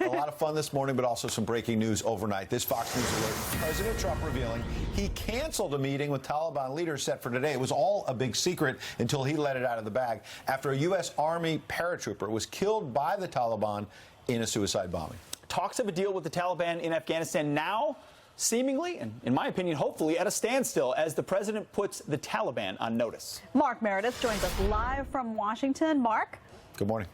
A lot of fun this morning, but also some breaking news overnight. This Fox News alert, President Trump revealing he canceled a meeting with Taliban leaders set for today. It was all a big secret until he let it out of the bag after a U.S. Army paratrooper was killed by the Taliban in a suicide bombing. Talks of a deal with the Taliban in Afghanistan now seemingly, and in my opinion, hopefully, at a standstill as the president puts the Taliban on notice. Mark Meredith joins us live from Washington. Mark? Good morning.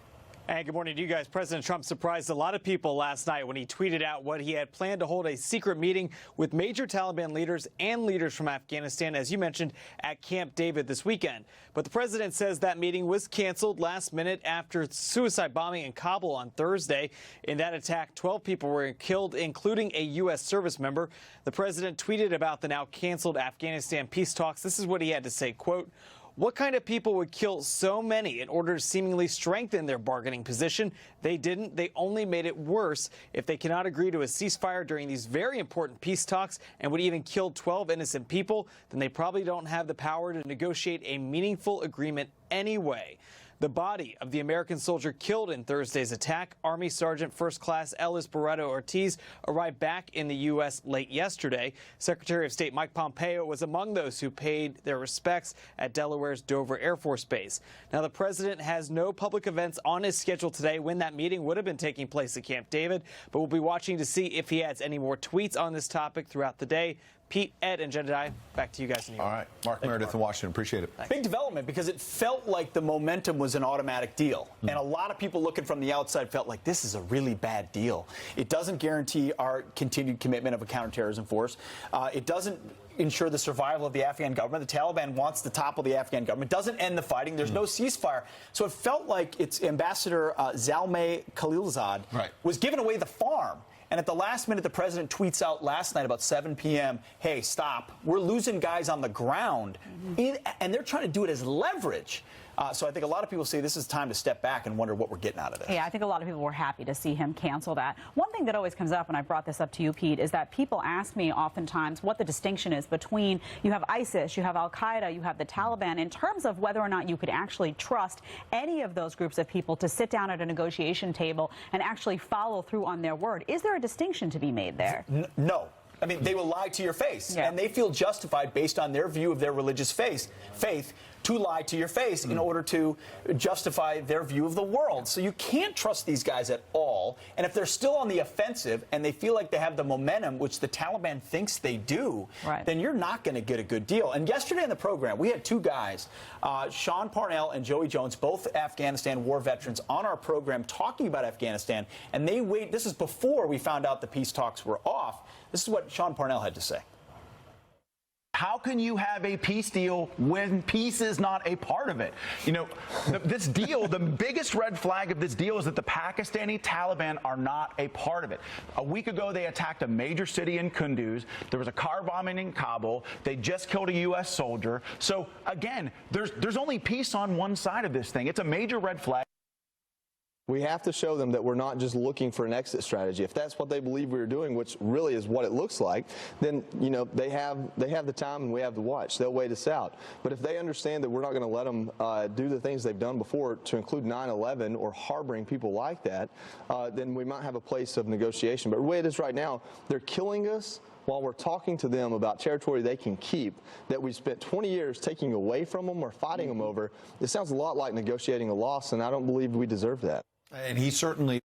And good morning to you guys. President Trump surprised a lot of people last night when he tweeted out what he had planned to hold a secret meeting with major Taliban leaders and leaders from Afghanistan, as you mentioned, at Camp David this weekend. But the president says that meeting was canceled last minute after suicide bombing in Kabul on Thursday. In that attack, 12 people were killed, including a U.S. service member. The president tweeted about the now canceled Afghanistan peace talks. This is what he had to say, quote, "What kind of people would kill so many in order to seemingly strengthen their bargaining position? They didn't. They only made it worse. If they cannot agree to a ceasefire during these very important peace talks and would even kill 12 innocent people, then they probably don't have the power to negotiate a meaningful agreement anyway." The body of the American soldier killed in Thursday's attack, Army Sergeant First Class Ellis Barreto Ortiz, arrived back in the U.S. late yesterday. Secretary of State Mike Pompeo was among those who paid their respects at Delaware's Dover Air Force Base. Now, the president has no public events on his schedule today when that meeting would have been taking place at Camp David, but we'll be watching to see if he adds any more tweets on this topic throughout the day. Pete, Ed, and Jedediah, back to you guys in New York. All right. Mark Meredith in Washington. Appreciate it. Big development because it felt like the momentum was an automatic deal. And a lot of people looking from the outside felt like this is a really bad deal. It doesn't guarantee our continued commitment of a counterterrorism force. It doesn't ensure the survival of the Afghan government. The Taliban wants to topple the Afghan government. It doesn't end the fighting. There's no ceasefire. So it felt like its Ambassador Zalmay Khalilzad was giving away the farm. And at the last minute, the president tweets out last night about 7 p.m., hey, stop. We're losing guys on the ground. And they're trying to do it as leverage. So I think a lot of people say this is time to step back and wonder what we're getting out of this. Yeah, I think a lot of people were happy to see him cancel that. One thing that always comes up, and I brought this up to you, Pete, is that people ask me oftentimes what the distinction is between you have ISIS, you have al-Qaeda, you have the Taliban, in terms of whether or not you could actually trust any of those groups of people to sit down at a negotiation table and actually follow through on their word. Is there a distinction to be made there? No. I mean, they will lie to your face, and they feel justified based on their view of their religious faith to lie to your face in order to justify their view of the world. So you can't trust these guys at all. And if they're still on the offensive and they feel like they have the momentum, which the Taliban thinks they do, then you're not going to get a good deal. And yesterday in the program, we had two guys, Sean Parnell and Joey Jones, both Afghanistan war veterans, on our program talking about Afghanistan. And this is before we found out the peace talks were off. This is what Sean Parnell had to say. How can you have a peace deal when peace is not a part of it? You know, this deal, the biggest red flag of this deal is that the Pakistani Taliban are not a part of it. A week ago, they attacked a major city in Kunduz. There was a car bombing in Kabul. They just killed a U.S. soldier. So, again, there's only peace on one side of this thing. It's a major red flag. We have to show them that we're not just looking for an exit strategy. If that's what they believe we're doing, which really is what it looks like, then, you know, they have the time and we have the watch. They'll wait us out. But if they understand that we're not going to let them do the things they've done before, to include 9/11 or harboring people like that, then we might have a place of negotiation. But the way it is right now, they're killing us while we're talking to them about territory they can keep that we spent 20 years taking away from them or fighting them over. It sounds a lot like negotiating a loss, and I don't believe we deserve that. And he certainly